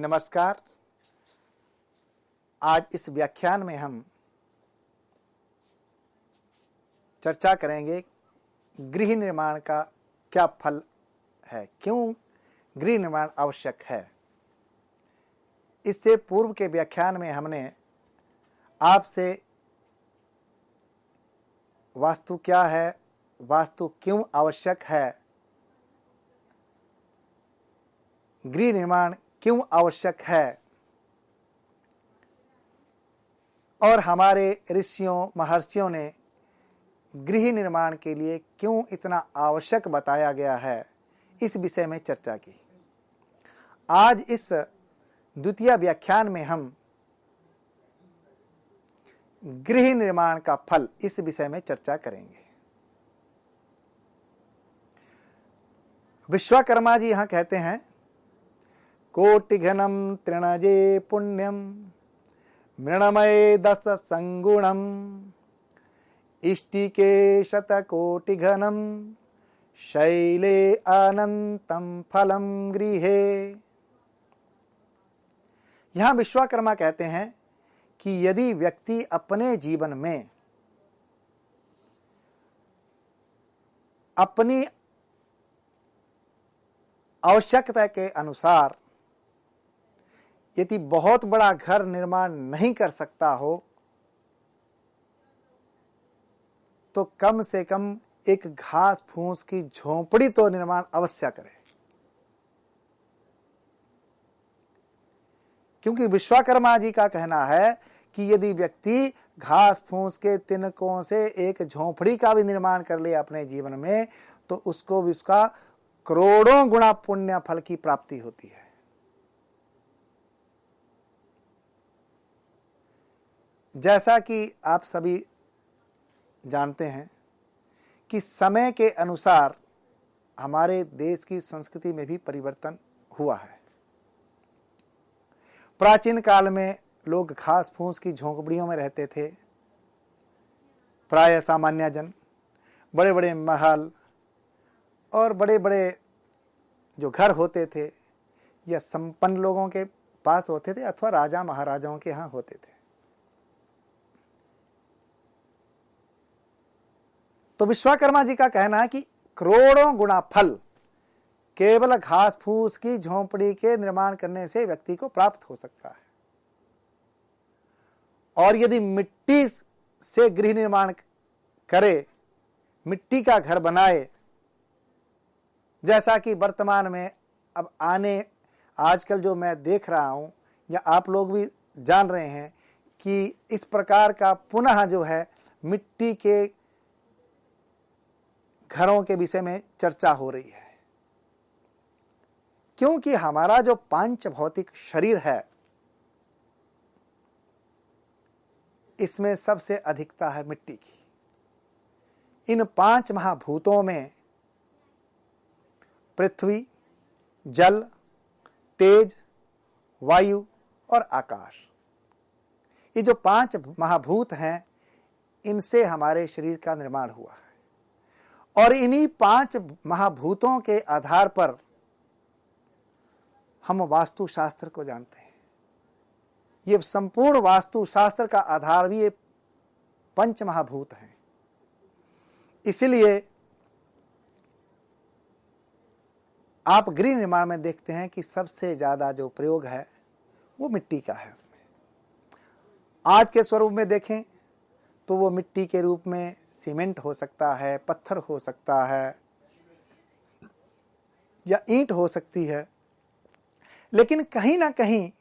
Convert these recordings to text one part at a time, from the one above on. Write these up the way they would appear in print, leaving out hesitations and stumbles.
नमस्कार। आज इस व्याख्यान में हम चर्चा करेंगे गृह निर्माण का क्या फल है, क्यों गृह निर्माण आवश्यक है। इससे पूर्व के व्याख्यान में हमने आपसे वास्तु क्या है, वास्तु क्यों आवश्यक है, गृह निर्माण क्यों आवश्यक है और हमारे ऋषियों महर्षियों ने गृह निर्माण के लिए क्यों इतना आवश्यक बताया गया है, इस विषय में चर्चा की। आज इस द्वितीय व्याख्यान में हम गृह निर्माण का फल इस विषय में चर्चा करेंगे। विश्वकर्मा जी यहाँ कहते हैं, कोटिघनम तृणजे पुण्यम मृणमय दस संगुणम इष्टिके शतकोटिघनम शैले अनंतम फलम गृहे। यहां विश्वकर्मा कहते हैं कि यदि व्यक्ति अपने जीवन में अपनी आवश्यकता के अनुसार यदि बहुत बड़ा घर निर्माण नहीं कर सकता हो तो कम से कम एक घास फूस की झोंपड़ी तो निर्माण अवश्य करे। क्योंकि विश्वकर्मा जी का कहना है कि यदि व्यक्ति घास फूस के तिनकों से एक झोंपड़ी का भी निर्माण कर ले अपने जीवन में, तो उसको भी उसका करोड़ों गुना पुण्य फल की प्राप्ति होती है। जैसा कि आप सभी जानते हैं कि समय के अनुसार हमारे देश की संस्कृति में भी परिवर्तन हुआ है। प्राचीन काल में लोग घास फूस की झोंपड़ियों में रहते थे। प्राय सामान्य जन बड़े बड़े महल और बड़े बड़े जो घर होते थे या संपन्न लोगों के पास होते थे अथवा राजा महाराजाओं के यहाँ होते थे। तो विश्वकर्मा जी का कहना है कि करोड़ों गुना फल केवल घास फूस की झोंपड़ी के निर्माण करने से व्यक्ति को प्राप्त हो सकता है। और यदि मिट्टी से गृह निर्माण करे, मिट्टी का घर बनाए, जैसा कि वर्तमान में अब आजकल जो मैं देख रहा हूं या आप लोग भी जान रहे हैं कि इस प्रकार का पुनः जो है मिट्टी के घरों के विषय में चर्चा हो रही है। क्योंकि हमारा जो पांच भौतिक शरीर है इसमें सबसे अधिकता है मिट्टी की। इन पांच महाभूतों में पृथ्वी, जल, तेज, वायु और आकाश, ये जो पांच महाभूत हैं इनसे हमारे शरीर का निर्माण हुआ है। और इन्हीं पांच महाभूतों के आधार पर हम वास्तु शास्त्र को जानते हैं। ये संपूर्ण वास्तु शास्त्र का आधार भी ये पंच महाभूत हैं। इसलिए आप गृह निर्माण में देखते हैं कि सबसे ज्यादा जो प्रयोग है वो मिट्टी का है। उसमें आज के स्वरूप में देखें तो वो मिट्टी के रूप में सीमेंट हो सकता है, पत्थर हो सकता है या ईंट हो सकती है, लेकिन कहीं ना कहीं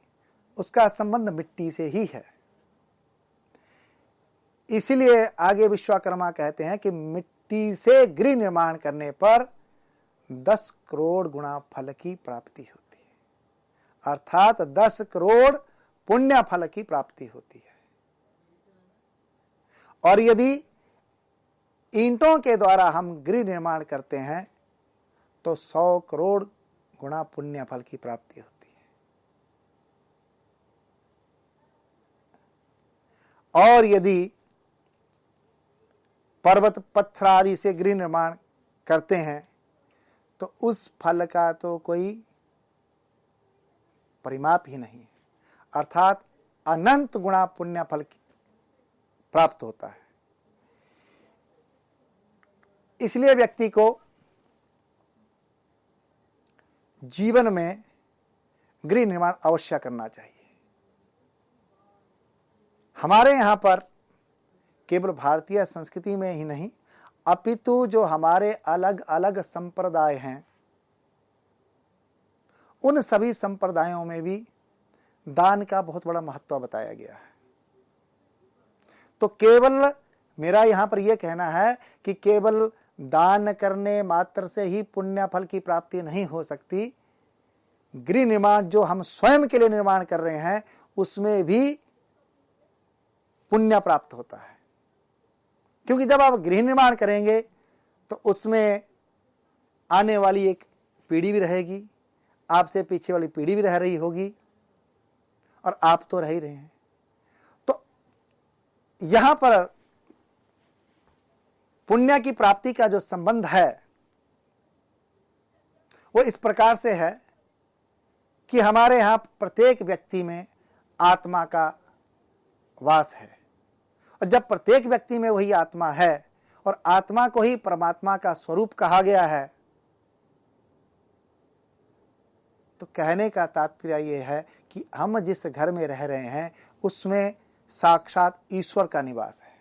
उसका संबंध मिट्टी से ही है। इसलिए आगे विश्वकर्मा कहते हैं कि मिट्टी से गृह निर्माण करने पर 10 करोड़ गुना फल की प्राप्ति होती है, अर्थात 10 करोड़ पुण्य फल की प्राप्ति होती है। और यदि ईंटों के द्वारा हम गृह निर्माण करते हैं तो 100 करोड़ गुना पुण्य फल की प्राप्ति होती है। और यदि पर्वत पत्थर आदि से गृह निर्माण करते हैं तो उस फल का तो कोई परिमाप ही नहीं है, अर्थात अनंत गुणा पुण्य फल प्राप्त होता है। इसलिए व्यक्ति को जीवन में गृह निर्माण अवश्य करना चाहिए। हमारे यहाँ पर केवल भारतीय संस्कृति में ही नहीं, अपितु जो हमारे अलग अलग संप्रदाय हैं, उन सभी संप्रदायों में भी दान का बहुत बड़ा महत्व बताया गया है। तो केवल मेरा यहाँ पर यह कहना है कि केवल दान करने मात्र से ही पुण्य फल की प्राप्ति नहीं हो सकती। गृह निर्माण जो हम स्वयं के लिए निर्माण कर रहे हैं, उसमें भी पुण्य प्राप्त होता है। क्योंकि जब आप गृह निर्माण करेंगे तो उसमें आने वाली एक पीढ़ी भी रहेगी, आपसे पीछे वाली पीढ़ी भी रह रही होगी, और आप तो रह ही रहे हैं। तो यहां पर पुण्य की प्राप्ति का जो संबंध है वो इस प्रकार से है कि हमारे यहां प्रत्येक व्यक्ति में आत्मा का वास है, और जब प्रत्येक व्यक्ति में वही आत्मा है और आत्मा को ही परमात्मा का स्वरूप कहा गया है, तो कहने का तात्पर्य यह है कि हम जिस घर में रह रहे हैं उसमें साक्षात ईश्वर का निवास है।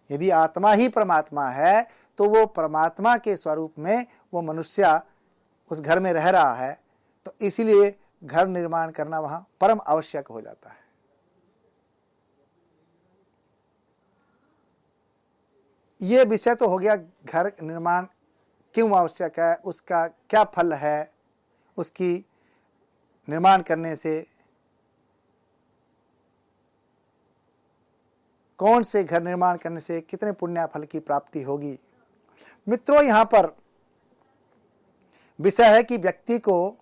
यदि आत्मा ही परमात्मा है तो वो परमात्मा के स्वरूप में वो मनुष्य उस घर में रह रहा है, तो इसीलिए घर निर्माण करना वहां परम आवश्यक हो जाता है। ये विषय तो हो गया घर निर्माण क्यों आवश्यक है, उसका क्या फल है, उसकी निर्माण करने से कौन से घर निर्माण करने से कितने पुण्य फल की प्राप्ति होगी। मित्रों, यहां पर विषय है कि व्यक्ति को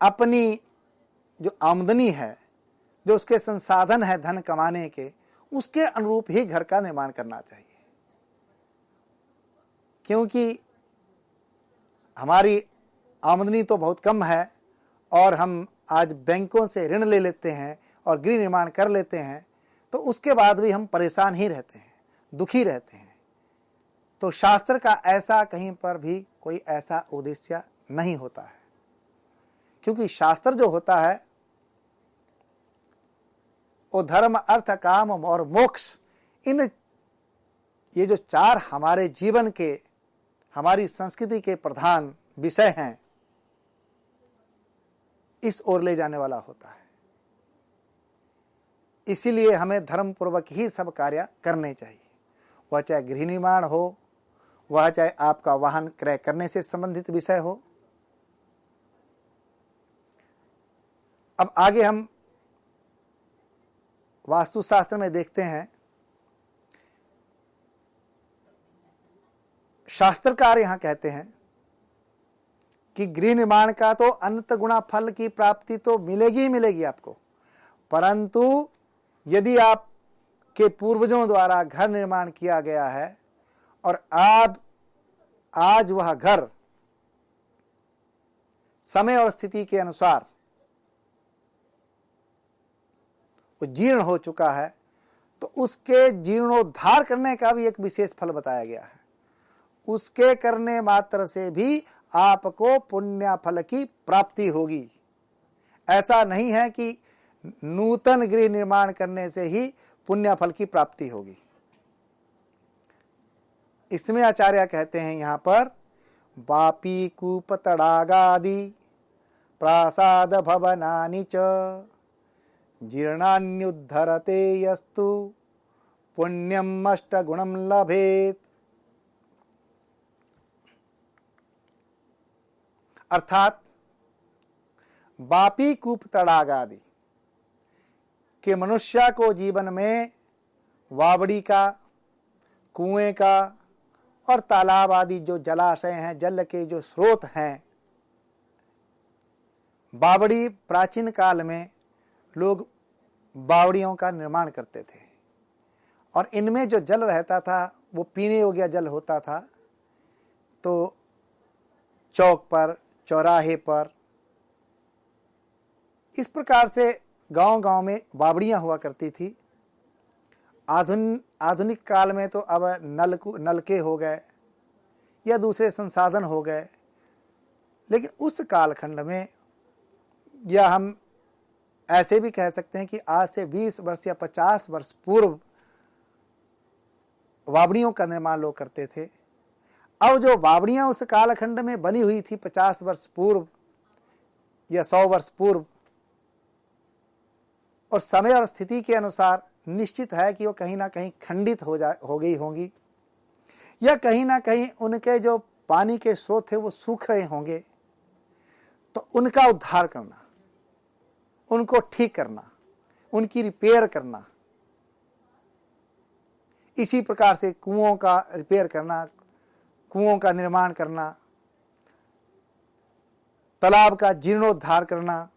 अपनी जो आमदनी है, जो उसके संसाधन है धन कमाने के, उसके अनुरूप ही घर का निर्माण करना चाहिए। क्योंकि हमारी आमदनी तो बहुत कम है और हम आज बैंकों से ऋण ले लेते हैं और गृह निर्माण कर लेते हैं, तो उसके बाद भी हम परेशान ही रहते हैं, दुखी रहते हैं। तो शास्त्र का ऐसा कहीं पर भी कोई ऐसा उद्देश्य नहीं होता है, क्योंकि शास्त्र जो होता है वो धर्म, अर्थ, काम और मोक्ष, इन ये जो चार हमारे जीवन के, हमारी संस्कृति के प्रधान विषय हैं, इस ओर ले जाने वाला होता है। इसीलिए हमें धर्म पूर्वक ही सब कार्य करने चाहिए, वह चाहे गृह निर्माण हो, वह चाहे आपका वाहन क्रय करने से संबंधित विषय हो। अब आगे हम वास्तुशास्त्र में देखते हैं, शास्त्रकार यहां कहते हैं कि गृह निर्माण का तो अनंत गुणा फल की प्राप्ति तो मिलेगी ही मिलेगी आपको, परंतु यदि आपके पूर्वजों द्वारा घर निर्माण किया गया है और आज वह घर समय और स्थिति के अनुसार वो जीर्ण हो चुका है, तो उसके जीर्णोद्धार करने का भी एक विशेष फल बताया गया है। उसके करने मात्र से भी आपको पुण्य फल की प्राप्ति होगी। ऐसा नहीं है कि नूतन गृह निर्माण करने से ही पुण्य फल की प्राप्ति होगी। इसमें आचार्य कहते हैं यहां पर, वापी कूप तड़ागादि प्रासाद भवनानि च जीर्णान्युद्धरते यस्तु पुण्यम अष्टगुणम लभेत। अर्थात वापी कूप तड़ाग आदि के मनुष्य को जीवन में वावड़ी का, कुएं का और तालाब आदि जो जलाशय हैं, जल के जो स्रोत हैं, बावड़ी प्राचीन काल में लोग बावड़ियों का निर्माण करते थे और इनमें जो जल रहता था वो पीने योग्य जल होता था। तो चौक पर, चौराहे पर, इस प्रकार से गांव-गांव में बावड़ियां हुआ करती थी। आधुनिक काल में तो अब नलके हो गए या दूसरे संसाधन हो गए, लेकिन उस कालखंड में, या हम ऐसे भी कह सकते हैं कि आज से 20 वर्ष या 50 वर्ष पूर्व बावड़ियों का निर्माण लोग करते थे। अब जो बावड़ियां उस कालखंड में बनी हुई थी 50 वर्ष पूर्व या 100 वर्ष पूर्व, और समय और स्थिति के अनुसार निश्चित है कि वो कहीं ना कहीं खंडित हो गई होंगी, या कहीं ना कहीं उनके जो पानी के स्रोत थे वो सूख रहे होंगे। तो उनका उद्धार करना, उनको ठीक करना, उनकी रिपेयर करना, इसी प्रकार से कुओं का रिपेयर करना, कुओं का निर्माण करना, तालाब का जीर्णोद्धार करना,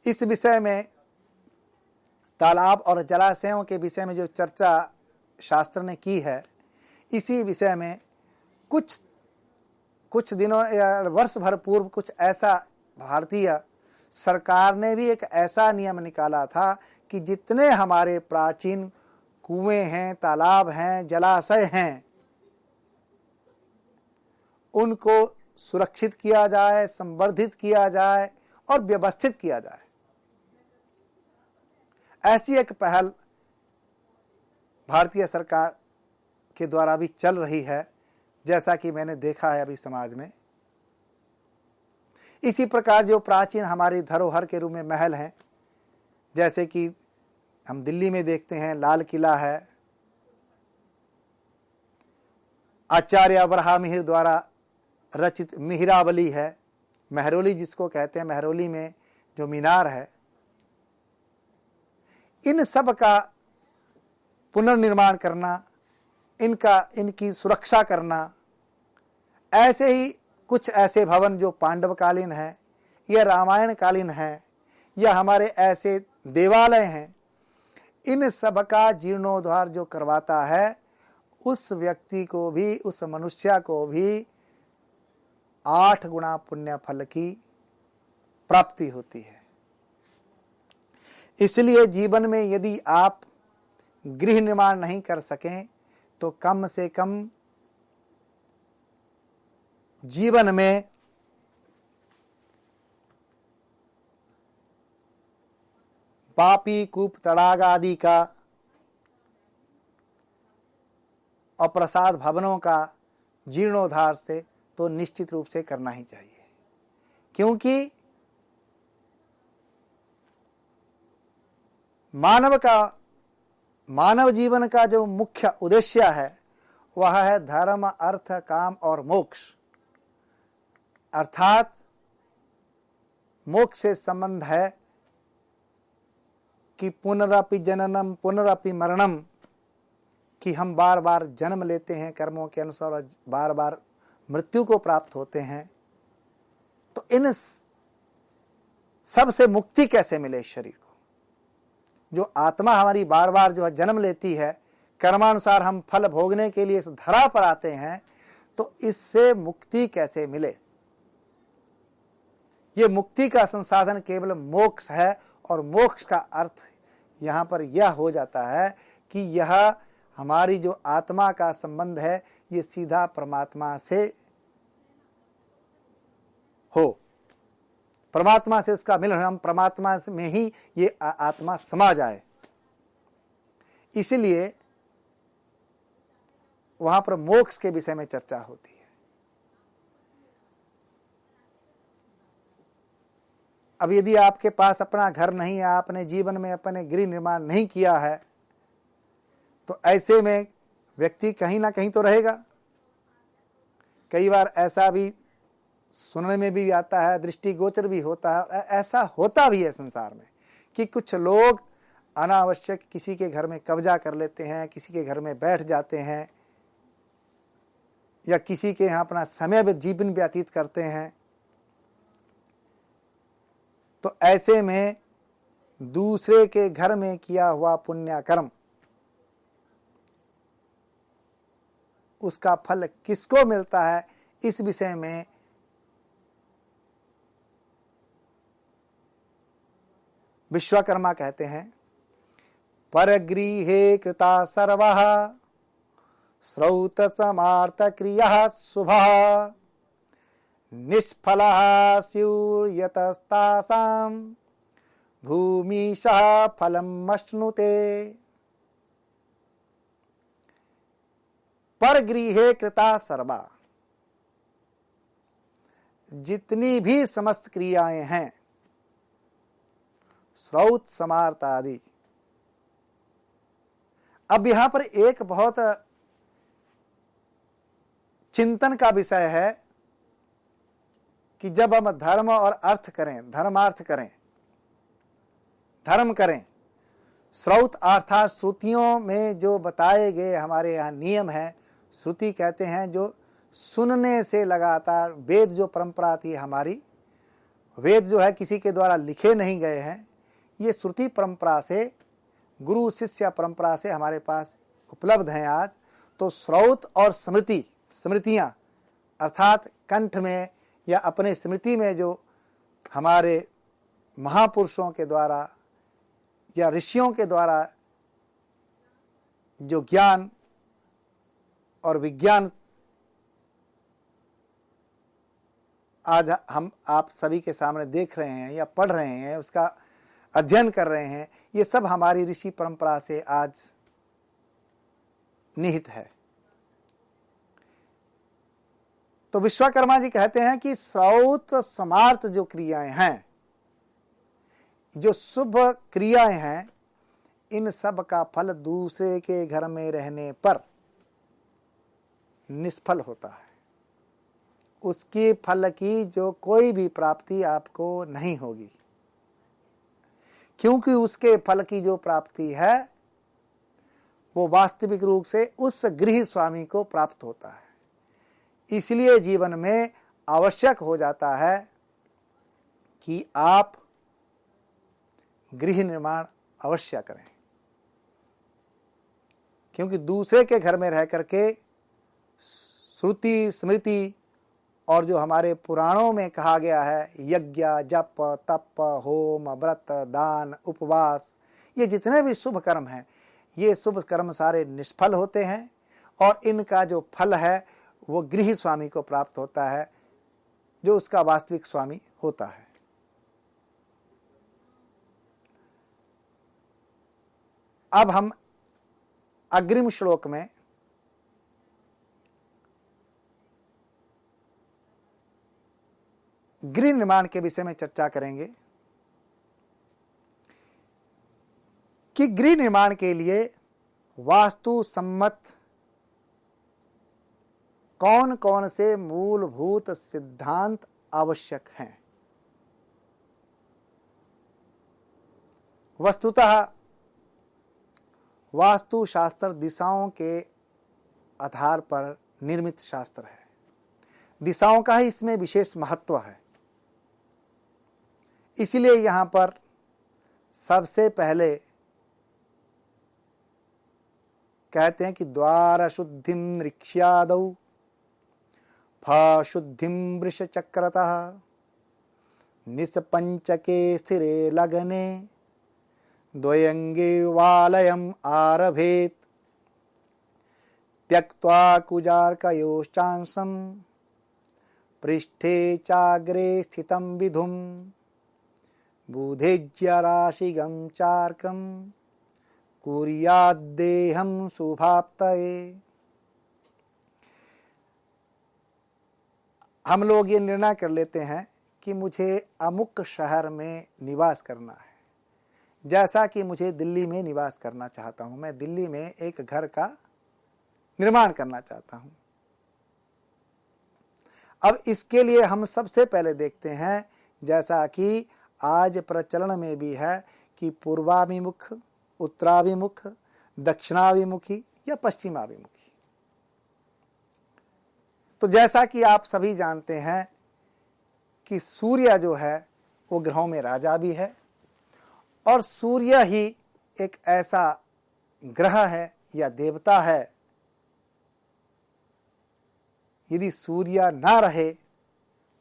इस विषय में, तालाब और जलाशयों के विषय में जो चर्चा शास्त्र ने की है, इसी विषय में कुछ दिनों या वर्ष भर पूर्व कुछ ऐसा भारतीय सरकार ने भी एक ऐसा नियम निकाला था कि जितने हमारे प्राचीन कुएं हैं, तालाब हैं, जलाशय हैं, उनको सुरक्षित किया जाए, संवर्धित किया जाए और व्यवस्थित किया जाए। ऐसी एक पहल भारतीय सरकार के द्वारा भी चल रही है, जैसा कि मैंने देखा है अभी समाज में। इसी प्रकार जो प्राचीन हमारी धरोहर के रूप में महल हैं, जैसे कि हम दिल्ली में देखते हैं लाल किला है, आचार्य अब्राहम मिहिर द्वारा रचित मिहिरावली है, मेहरौली जिसको कहते हैं, मेहरौली में जो मीनार है, इन सब का पुनर्निर्माण करना, इनकी सुरक्षा करना, ऐसे ही कुछ ऐसे भवन जो पांडवकालीन हैं या रामायण कालीन हैं या हमारे ऐसे देवालय हैं, इन सब का जीर्णोद्धार जो करवाता है, उस व्यक्ति को भी, उस मनुष्य को भी 8 गुना पुण्य फल की प्राप्ति होती है। इसलिए जीवन में यदि आप गृह निर्माण नहीं कर सकें तो कम से कम जीवन में पापी, कूप, तड़ाग आदि का और प्रसाद भवनों का जीर्णोद्धार से तो निश्चित रूप से करना ही चाहिए, क्योंकि मानव जीवन का जो मुख्य उद्देश्य है वह है धर्म, अर्थ, काम और मोक्ष। अर्थात मोक्ष से संबंध है कि पुनरपि जननम पुनरपि मरणम, कि हम बार बार जन्म लेते हैं कर्मों के अनुसार और बार बार मृत्यु को प्राप्त होते हैं। तो इन सब से मुक्ति कैसे मिले शरीर को? जो आत्मा हमारी बार बार जो है जन्म लेती है, कर्मानुसार हम फल भोगने के लिए इस धरा पर आते हैं, तो इससे मुक्ति कैसे मिले? ये मुक्ति का संसाधन केवल मोक्ष है, और मोक्ष का अर्थ यहाँ पर यह हो जाता है कि यह हमारी जो आत्मा का संबंध है ये सीधा परमात्मा से हो, परमात्मा से उसका मिलन, हम परमात्मा में ही ये आत्मा समा जाए। इसलिए वहां पर मोक्ष के विषय में चर्चा होती है। अब यदि आपके पास अपना घर नहीं है, आपने जीवन में अपने गृह निर्माण नहीं किया है, तो ऐसे में व्यक्ति कहीं ना कहीं तो रहेगा। कई बार ऐसा भी सुनने में भी आता है, दृष्टिगोचर भी होता है, ऐसा होता भी है संसार में कि कुछ लोग अनावश्यक किसी के घर में कब्जा कर लेते हैं, किसी के घर में बैठ जाते हैं, या किसी के यहाँ अपना समय जीवन व्यतीत करते हैं। तो ऐसे में दूसरे के घर में किया हुआ पुण्य कर्म, उसका फल किसको मिलता है इस विषय में विश्वकर्मा कहते हैं, परगृहे कृता सर्वः श्रौत समार्थ क्रिया शुभः निष्फलः स्युर्यतस्तासां भूमिशः फलम् अश्नुते। परगृहे कृता सर्वा, जितनी भी समस्त क्रियाएं हैं, श्रौत समार्थ आदि। अब यहां पर एक बहुत चिंतन का विषय है कि जब हम धर्म और अर्थ करें, धर्मार्थ करें, धर्म करें, श्रौत अर्थात श्रुतियों में जो बताए गए हमारे यहाँ नियम है, श्रुति कहते हैं जो सुनने से लगातार, वेद जो परंपरा थी हमारी, वेद जो है किसी के द्वारा लिखे नहीं गए हैं, ये श्रुति परंपरा से, गुरु शिष्य परंपरा से हमारे पास उपलब्ध हैं आज। तो श्रौत और स्मृति, स्मृतियाँ अर्थात कंठ में या अपने स्मृति में जो हमारे महापुरुषों के द्वारा या ऋषियों के द्वारा जो ज्ञान और विज्ञान आज हम आप सभी के सामने देख रहे हैं या पढ़ रहे हैं, उसका अध्ययन कर रहे हैं, ये सब हमारी ऋषि परंपरा से आज निहित है। तो विश्वकर्मा जी कहते हैं कि श्रौत समार्थ जो क्रियाएं हैं, जो शुभ क्रियाएं हैं, इन सब का फल दूसरे के घर में रहने पर निष्फल होता है। उसके फल की जो कोई भी प्राप्ति आपको नहीं होगी, क्योंकि उसके फल की जो प्राप्ति है वो वास्तविक रूप से उस गृह स्वामी को प्राप्त होता है। इसलिए जीवन में आवश्यक हो जाता है कि आप गृह निर्माण अवश्य करें, क्योंकि दूसरे के घर में रह करके श्रुति स्मृति और जो हमारे पुराणों में कहा गया है, यज्ञ जप तप होम व्रत दान उपवास, ये जितने भी शुभ कर्म हैं, ये शुभ कर्म सारे निष्फल होते हैं और इनका जो फल है वो गृह स्वामी को प्राप्त होता है, जो उसका वास्तविक स्वामी होता है। अब हम अग्रिम श्लोक में गृह निर्माण के विषय में चर्चा करेंगे कि गृह निर्माण के लिए वास्तु सम्मत कौन कौन से मूलभूत सिद्धांत आवश्यक हैं। वस्तुतः वास्तु शास्त्र दिशाओं के आधार पर निर्मित शास्त्र है, दिशाओं का ही इसमें विशेष महत्व है। इसलिए यहां पर सबसे पहले कहते हैं कि द्वार शुद्धिम ऋक्ष्यादौ फशुद्धिम वृष चक्रतः निस्पंचके स्थिरे लगने द्वयंगे वालयम आरभेत त्यक्त्वा कुजार्कयोश्चांसं पृष्ठे चाग्रे स्थितं विधुम बुधेज्य राशिगं चार्कं कुर्याद्देहं शुभाप्तये। हम लोग ये निर्णय कर लेते हैं कि मुझे अमुक शहर में निवास करना है, जैसा कि मुझे दिल्ली में निवास करना चाहता हूं, मैं दिल्ली में एक घर का निर्माण करना चाहता हूं। अब इसके लिए हम सबसे पहले देखते हैं, जैसा कि आज प्रचलन में भी है कि पूर्वाभिमुख, उत्तराभिमुख, दक्षिणाभिमुखी या पश्चिमाभिमुखी। तो जैसा कि आप सभी जानते हैं कि सूर्य जो है वो ग्रहों में राजा भी है, और सूर्य ही एक ऐसा ग्रह है या देवता है यदि सूर्य ना रहे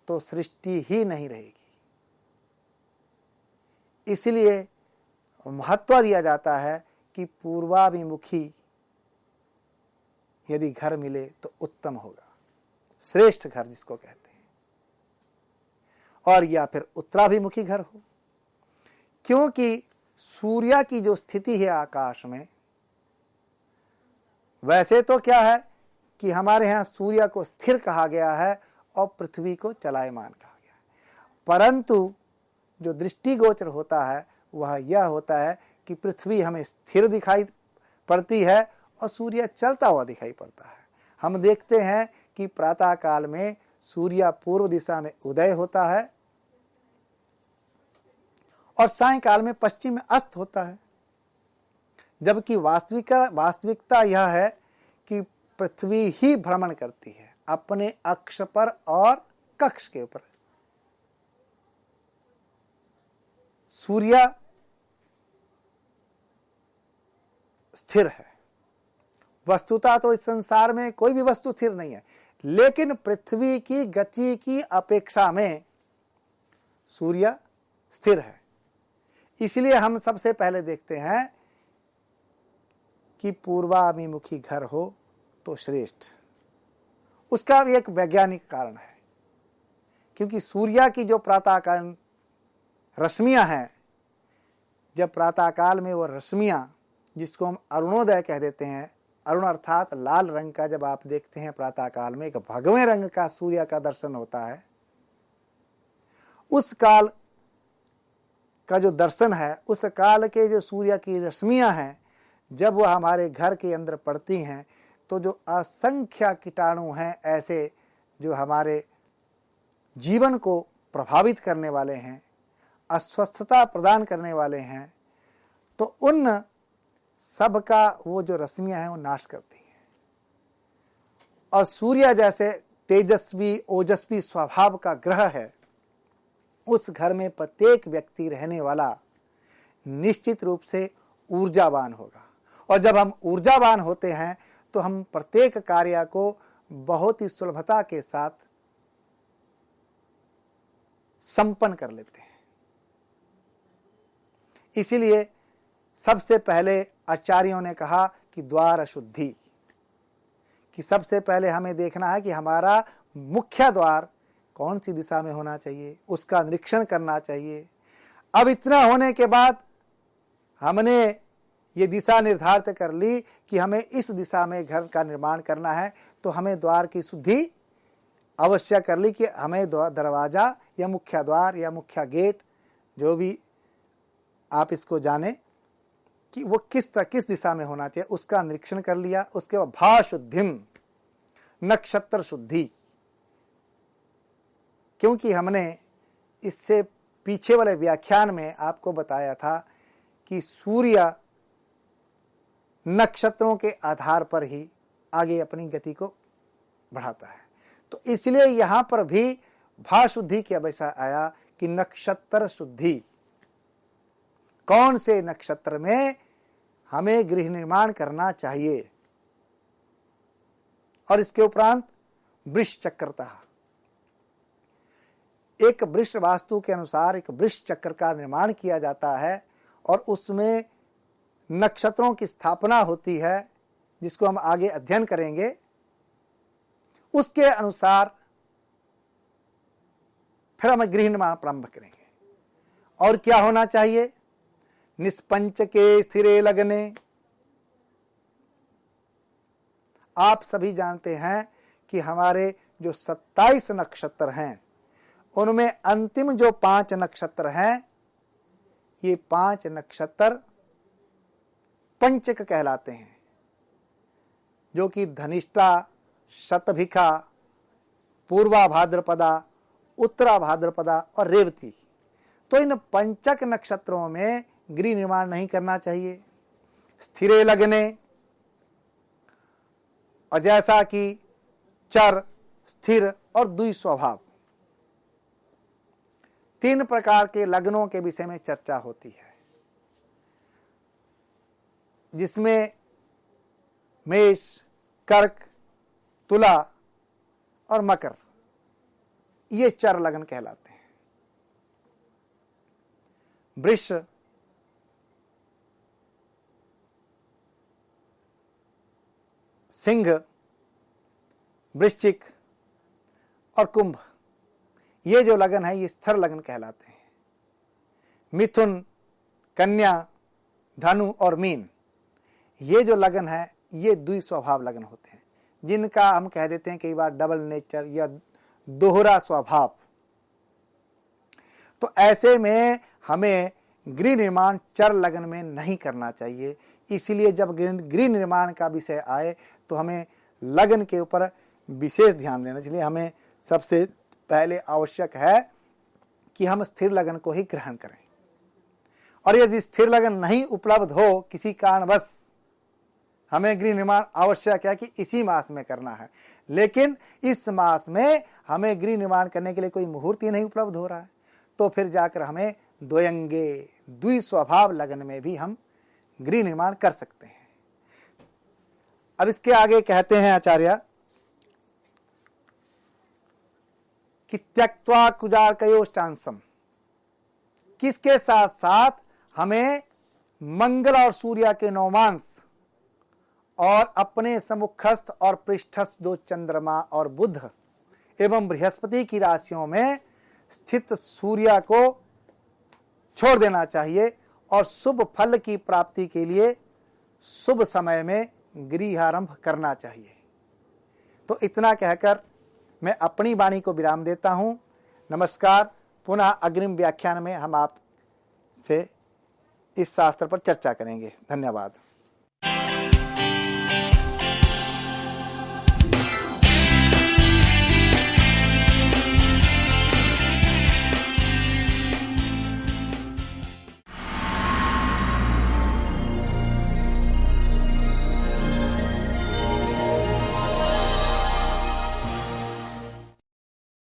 तो सृष्टि ही नहीं रहेगी। इसलिए महत्व दिया जाता है कि पूर्वाभिमुखी यदि घर मिले तो उत्तम होगा, श्रेष्ठ घर जिसको कहते हैं, और या फिर उत्तराभिमुखी घर हो। क्योंकि सूर्य की जो स्थिति है आकाश में, वैसे तो क्या है कि हमारे यहाँ सूर्य को स्थिर कहा गया है और पृथ्वी को चलायमान कहा गया है, परंतु जो दृष्टिगोचर होता है वह यह होता है कि पृथ्वी हमें स्थिर दिखाई पड़ती है और सूर्य चलता हुआ दिखाई पड़ता है। हम देखते हैं कि प्रातः काल में सूर्य पूर्व दिशा में उदय होता है और सायंकाल में पश्चिम में अस्त होता है, जबकि वास्तविकता यह है कि पृथ्वी ही भ्रमण करती है अपने अक्ष पर और कक्ष के ऊपर। सूर्य स्थिर है। वस्तुतः तो इस संसार में कोई भी वस्तु स्थिर नहीं है, लेकिन पृथ्वी की गति की अपेक्षा में सूर्य स्थिर है। इसलिए हम सबसे पहले देखते हैं कि पूर्वाभिमुखी घर हो तो श्रेष्ठ। उसका भी एक वैज्ञानिक कारण है, क्योंकि सूर्य की जो प्रातःकाल रश्मियां हैं, जब प्रातःकाल में वो रश्मियां, जिसको हम अरुणोदय कह देते हैं, अरुण अर्थात लाल रंग का जब आप देखते हैं प्रातःकाल में एक भगवे रंग का सूर्य का दर्शन होता है, उस काल का जो दर्शन है, उस काल के जो सूर्य की रश्मियां हैं, जब वह हमारे घर के अंदर पड़ती हैं तो जो असंख्य कीटाणु हैं ऐसे जो हमारे जीवन को प्रभावित करने वाले हैं, अस्वस्थता प्रदान करने वाले हैं, तो उन सब का वो जो रश्मियां हैं वो नाश करती हैं। और सूर्य जैसे तेजस्वी ओजस्वी स्वभाव का ग्रह है, उस घर में प्रत्येक व्यक्ति रहने वाला निश्चित रूप से ऊर्जावान होगा। और जब हम ऊर्जावान होते हैं तो हम प्रत्येक कार्य को बहुत ही सुलभता के साथ संपन्न कर लेते हैं। इसीलिए सबसे पहले आचार्यों ने कहा कि द्वार शुद्धि, कि सबसे पहले हमें देखना है कि हमारा मुख्य द्वार कौन सी दिशा में होना चाहिए, उसका निरीक्षण करना चाहिए। अब इतना होने के बाद हमने ये दिशा निर्धारित कर ली कि हमें इस दिशा में घर का निर्माण करना है, तो हमें द्वार की शुद्धि अवश्य कर ली कि हमें दरवाजा या मुख्य द्वार या मुख्य गेट, जो भी आप इसको जाने, कि वो किस दिशा में होना चाहिए, उसका निरीक्षण कर लिया। उसके बाद भा शुद्धिम, नक्षत्र शुद्धि, क्योंकि हमने इससे पीछे वाले व्याख्यान में आपको बताया था कि सूर्य नक्षत्रों के आधार पर ही आगे अपनी गति को बढ़ाता है। तो इसलिए यहां पर भी भा शुद्धि की आवश्यकता आया कि नक्षत्र शुद्धि, कौन से नक्षत्र में हमें गृह निर्माण करना चाहिए। और इसके उपरांत वृष चक्रता, एक वृष वास्तु के अनुसार एक वृष चक्र का निर्माण किया जाता है और उसमें नक्षत्रों की स्थापना होती है, जिसको हम आगे अध्ययन करेंगे। उसके अनुसार फिर हम गृह निर्माण प्रारंभ करेंगे। और क्या होना चाहिए? निष्पंच के स्थिरे लगने। आप सभी जानते हैं कि हमारे जो 27 नक्षत्र हैं, उनमें अंतिम जो 5 नक्षत्र हैं, ये 5 नक्षत्र पंचक कहलाते हैं, जो कि धनिष्ठा, शतभिखा, पूर्वा भाद्रपदा, उत्तरा भाद्रपदा और रेवती। तो इन पंचक नक्षत्रों में गृह निर्माण नहीं करना चाहिए। स्थिरे लगने, और जैसा कि चर, स्थिर और द्वि स्वभाव, 3 प्रकार के लग्नों के विषय में चर्चा होती है, जिसमें मेष, कर्क, तुला और मकर, ये चर लगन कहलाते हैं। वृष, सिंह, वृश्चिक और कुंभ, ये जो लगन है ये स्थिर लगन कहलाते हैं। मिथुन, कन्या, धनु और मीन, ये जो लगन है ये द्विस्वभाव लगन होते हैं, जिनका हम कह देते हैं कई बार डबल नेचर या दोहरा स्वभाव। तो ऐसे में हमें गृह निर्माण चर लगन में नहीं करना चाहिए। इसलिए जब गृह निर्माण का विषय आए तो हमें लगन के ऊपर विशेष ध्यान देना चाहिए। हमें सबसे पहले आवश्यक है कि हम स्थिर लगन को ही ग्रहण करें, और यदि स्थिर लगन नहीं उपलब्ध हो किसी कारणवश, हमें गृह निर्माण आवश्यक है कि इसी मास में करना है, लेकिन इस मास में हमें गृह निर्माण करने के लिए कोई मुहूर्त ही नहीं उपलब्ध हो रहा है, तो फिर जाकर हमें द्वयंगे द्विस्वभाव लगन में भी हम गृह निर्माण कर सकते हैं। अब इसके आगे कहते हैं आचार्य कि त्यक्त्वा कुजार्कयोष्टांसम, किसके साथ साथ हमें मंगल और सूर्य के नौमांस और अपने सम्मुखस्थ और पृष्ठस्थ 2 चंद्रमा और बुध एवं बृहस्पति की राशियों में स्थित सूर्य को छोड़ देना चाहिए और शुभ फल की प्राप्ति के लिए शुभ समय में गृहारंभ करना चाहिए। तो इतना कहकर मैं अपनी वाणी को विराम देता हूं। नमस्कार। पुनः अग्रिम व्याख्यान में हम आपसे इस शास्त्र पर चर्चा करेंगे। धन्यवाद।